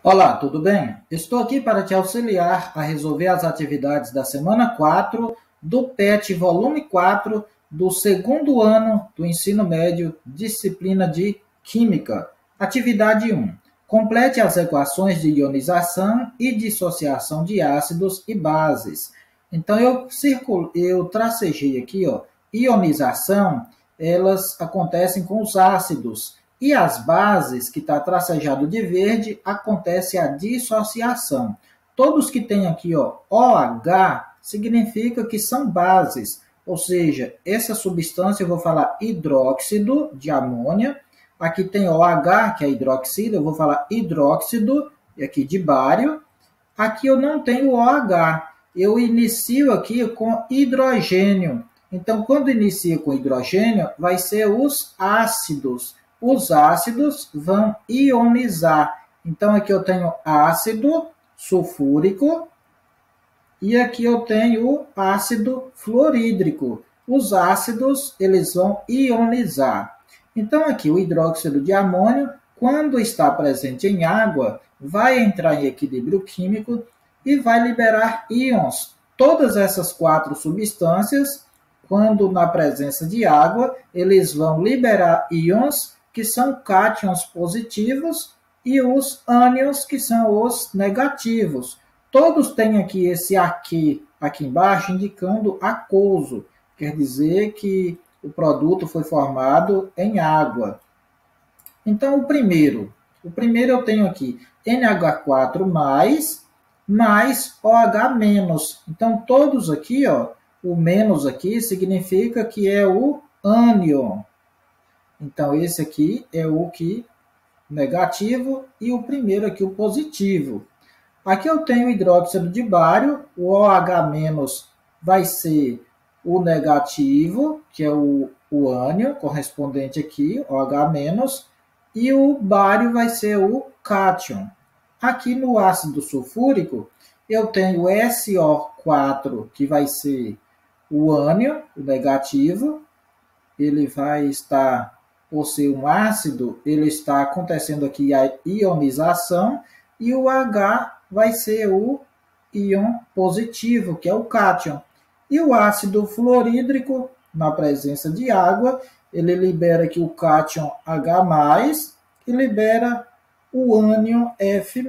Olá, tudo bem? Estou aqui para te auxiliar a resolver as atividades da semana 4 do PET volume 4 do segundo ano do ensino médio, disciplina de Química. Atividade 1. Complete as equações de ionização e dissociação de ácidos e bases. Então, eu tracejei aqui, ionização, elas acontecem com os ácidos. E as bases, que está tracejado de verde, acontece a dissociação. Todos que têm aqui OH, significa que são bases. Ou seja, essa substância, eu vou falar hidróxido de amônia. Aqui tem OH, que é hidroxilo, eu vou falar hidróxido aqui de bário. Aqui eu não tenho OH, eu inicio aqui com hidrogênio. Então, quando inicia com hidrogênio, vai ser os ácidos. Os ácidos vão ionizar. Então, aqui eu tenho ácido sulfúrico e aqui eu tenho ácido fluorídrico. Os ácidos, eles vão ionizar. Então, aqui o hidróxido de amônio, quando está presente em água, vai entrar em equilíbrio químico e vai liberar íons. Todas essas quatro substâncias, quando na presença de água, eles vão liberar íons que são cátions positivos e os ânions, que são os negativos. Todos têm aqui esse aqui embaixo, indicando aquoso. Quer dizer que o produto foi formado em água. Então, o primeiro eu tenho aqui NH4+, mais OH-. Então, todos aqui, o menos aqui significa que é o ânion. Então, esse aqui é o que negativo e o primeiro aqui o positivo. Aqui eu tenho hidróxido de bário, o OH- vai ser o negativo, que é o ânion, correspondente aqui, OH-, e o bário vai ser o cátion. Aqui no ácido sulfúrico, eu tenho SO4, que vai ser o ânion, o negativo, ele vai estar, por ser um ácido, ele está acontecendo aqui a ionização, e o H vai ser o íon positivo, que é o cátion. E o ácido fluorídrico, na presença de água, ele libera aqui o cátion H+, e libera o ânion F-.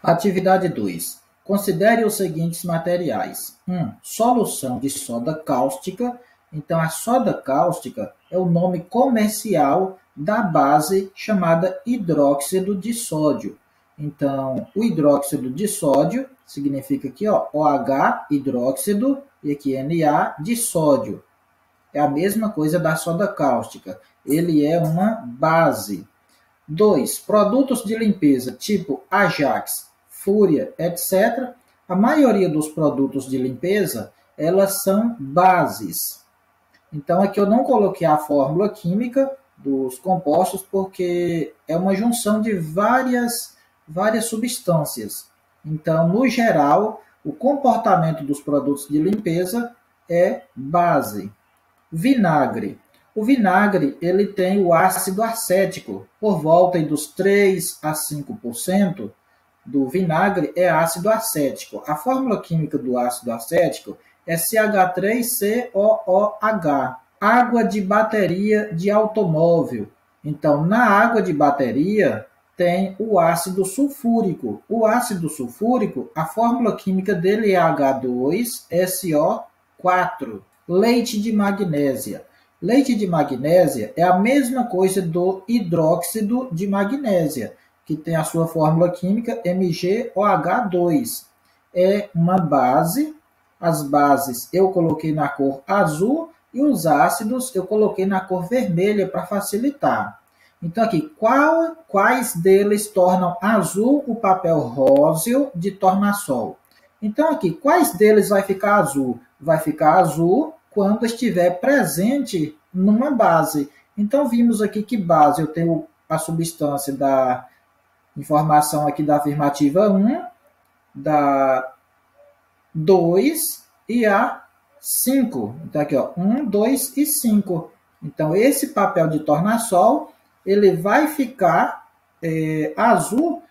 Atividade 2. Considere os seguintes materiais. 1. Solução de soda cáustica. Então, a soda cáustica é o nome comercial da base chamada hidróxido de sódio. Então, o hidróxido de sódio significa aqui, OH, hidróxido, e aqui Na, de sódio. É a mesma coisa da soda cáustica. Ele é uma base. 2. Produtos de limpeza, tipo Ajax, Fúria, etc. A maioria dos produtos de limpeza, elas são bases. Então, aqui eu não coloquei a fórmula química dos compostos, porque é uma junção de várias substâncias. Então, no geral, o comportamento dos produtos de limpeza é base. Vinagre. O vinagre, ele tem o ácido acético, por volta dos 3 a 5% do vinagre é ácido acético. A fórmula química do ácido acético é CH3COOH, água de bateria de automóvel. Então, na água de bateria tem o ácido sulfúrico. O ácido sulfúrico, a fórmula química dele é H2SO4. Leite de magnésia. Leite de magnésia é a mesma coisa do hidróxido de magnésia, que tem a sua fórmula química MgOH2. É uma base. As bases eu coloquei na cor azul e os ácidos eu coloquei na cor vermelha para facilitar. Então, aqui, quais deles tornam azul o papel róseo de tornassol? Então, aqui, quais deles vai ficar azul? Vai ficar azul quando estiver presente numa base. Então, vimos aqui que base eu tenho a substância da informação aqui da afirmativa 1, da 2 e a 5. Então, aqui, 1, 2 e 5. Então, esse papel de tornassol, ele vai ficar azul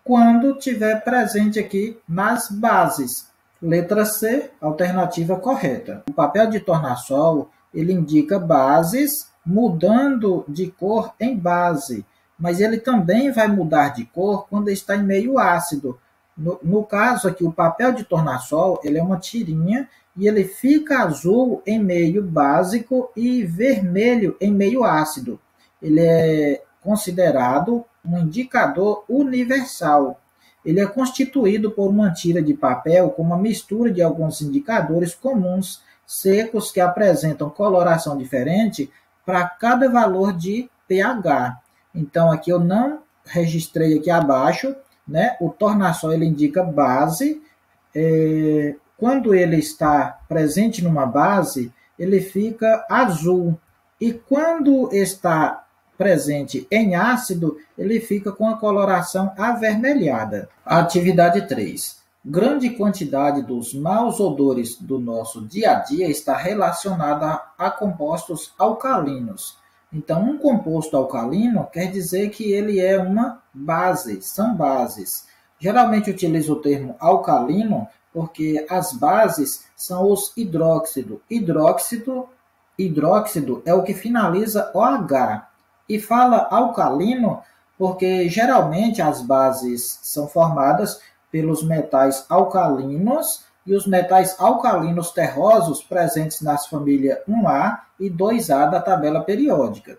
quando tiver presente aqui nas bases. Letra C, alternativa correta. O papel de tornassol, ele indica bases mudando de cor em base, mas ele também vai mudar de cor quando está em meio ácido. No caso aqui, o papel de tornassol, ele é uma tirinha e ele fica azul em meio básico e vermelho em meio ácido. Ele é considerado um indicador universal. Ele é constituído por uma tira de papel com uma mistura de alguns indicadores comuns secos que apresentam coloração diferente para cada valor de pH. Então, aqui eu não registrei aqui abaixo, né? O tornassol ele indica base. Quando ele está presente numa base, ele fica azul. E quando está presente em ácido, ele fica com a coloração avermelhada. Atividade 3. Grande quantidade dos maus odores do nosso dia a dia está relacionada a compostos alcalinos. Então, um composto alcalino quer dizer que ele é uma base, são bases. Geralmente utilizo o termo alcalino porque as bases são os hidróxido. Hidróxido é o que finaliza OH. E fala alcalino porque geralmente as bases são formadas pelos metais alcalinos e os metais alcalinos terrosos presentes nas famílias 1A e 2A da tabela periódica.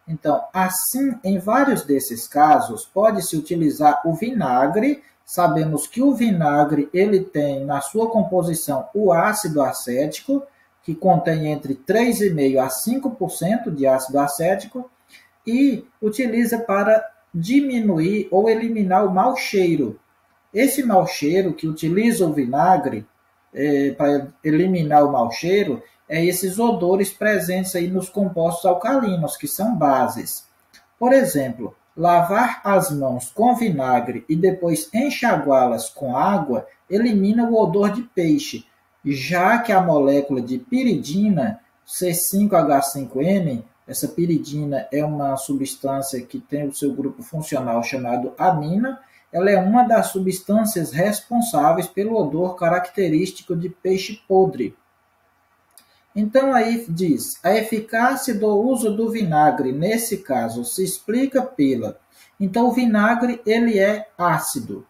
Então, assim, em vários desses casos, pode-se utilizar o vinagre. Sabemos que o vinagre ele tem na sua composição o ácido acético, que contém entre 3,5% a 5% de ácido acético, e utiliza para diminuir ou eliminar o mau cheiro. Esse mau cheiro que utiliza o vinagre para eliminar o mau cheiro é esses odores presentes aí nos compostos alcalinos, que são bases. Por exemplo, lavar as mãos com vinagre e depois enxaguá-las com água elimina o odor de peixe, já que a molécula de piridina, C5H5N, essa piridina é uma substância que tem o seu grupo funcional chamado amina. Ela é uma das substâncias responsáveis pelo odor característico de peixe podre. Então aí diz, a eficácia do uso do vinagre, nesse caso, se explica pela... Então o vinagre ele é ácido.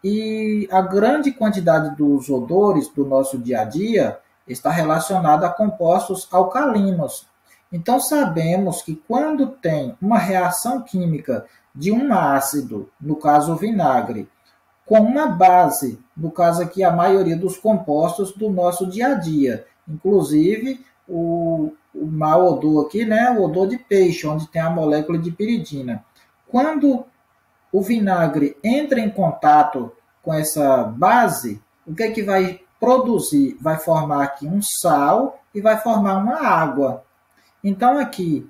E a grande quantidade dos odores do nosso dia a dia está relacionada a compostos alcalinos. Então, sabemos que quando tem uma reação química de um ácido, no caso o vinagre, com uma base, no caso aqui a maioria dos compostos do nosso dia a dia, inclusive o mau odor aqui, né, o odor de peixe, onde tem a molécula de piridina. Quando o vinagre entra em contato com essa base, o que é que vai produzir? Vai formar aqui um sal e vai formar uma água. Então, aqui,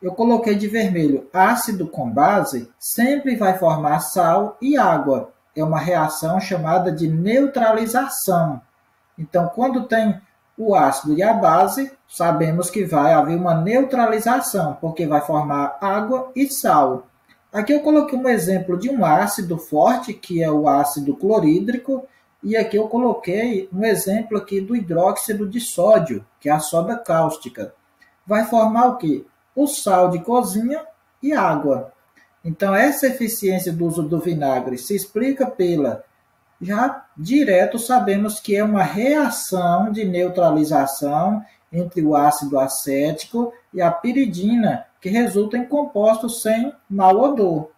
eu coloquei de vermelho ácido com base, sempre vai formar sal e água. É uma reação chamada de neutralização. Então, quando tem o ácido e a base, sabemos que vai haver uma neutralização, porque vai formar água e sal. Aqui eu coloquei um exemplo de um ácido forte, que é o ácido clorídrico, e aqui eu coloquei um exemplo aqui do hidróxido de sódio, que é a soda cáustica. Vai formar o quê? O sal de cozinha e água. Então, essa eficiência do uso do vinagre se explica pela... Já direto sabemos que é uma reação de neutralização entre o ácido acético e a piridina, que resulta em compostos sem mau odor.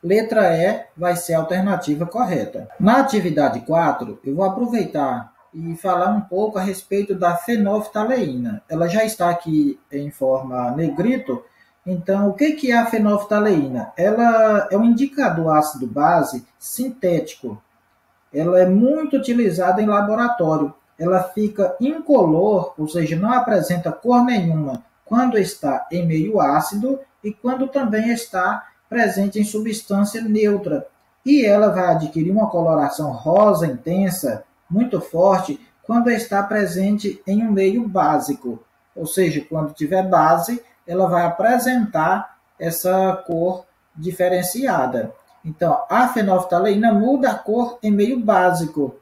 Letra E vai ser a alternativa correta. Na atividade 4, eu vou aproveitar e falar um pouco a respeito da fenolftaleína. Ela já está aqui em forma negrito. Então, o que é a fenolftaleína? Ela é um indicador ácido-base sintético. Ela é muito utilizada em laboratório. Ela fica incolor, ou seja, não apresenta cor nenhuma quando está em meio ácido e quando também está presente em substância neutra. E ela vai adquirir uma coloração rosa intensa, muito forte, quando está presente em um meio básico. Ou seja, quando tiver base, ela vai apresentar essa cor diferenciada. Então, a fenolftaleína muda a cor em meio básico.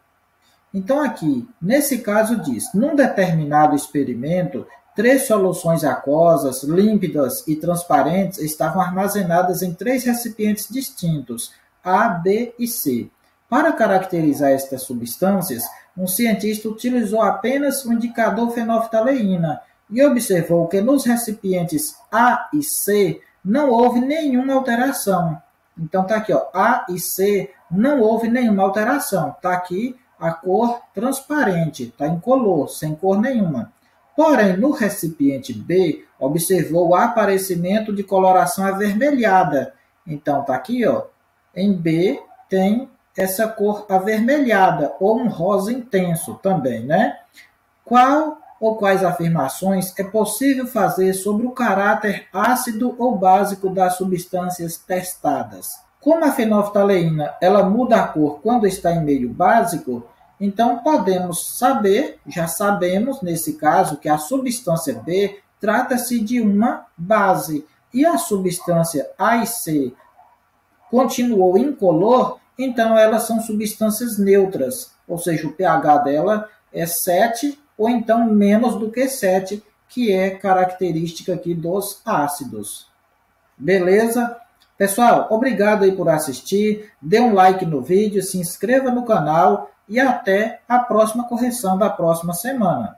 Então, aqui, nesse caso diz, num determinado experimento, 3 soluções aquosas, límpidas e transparentes estavam armazenadas em 3 recipientes distintos, A, B e C. Para caracterizar estas substâncias, um cientista utilizou apenas o indicador fenolftaleína e observou que nos recipientes A e C não houve nenhuma alteração. Então, está aqui, ó, A e C não houve nenhuma alteração. Está aqui a cor transparente, está incolor, sem cor nenhuma. Porém, no recipiente B, observou o aparecimento de coloração avermelhada. Então, está aqui, ó, em B tem essa cor avermelhada, ou um rosa intenso também, né? Qual ou quais afirmações é possível fazer sobre o caráter ácido ou básico das substâncias testadas? Como a fenolftaleína ela muda a cor quando está em meio básico, então podemos saber, já sabemos nesse caso, que a substância B trata-se de uma base e a substância A e C continuou incolor, então elas são substâncias neutras, ou seja, o pH dela é 7 ou então menos do que 7, que é característica aqui dos ácidos. Beleza? Pessoal, obrigado aí por assistir, dê um like no vídeo, se inscreva no canal e até a próxima correção da próxima semana.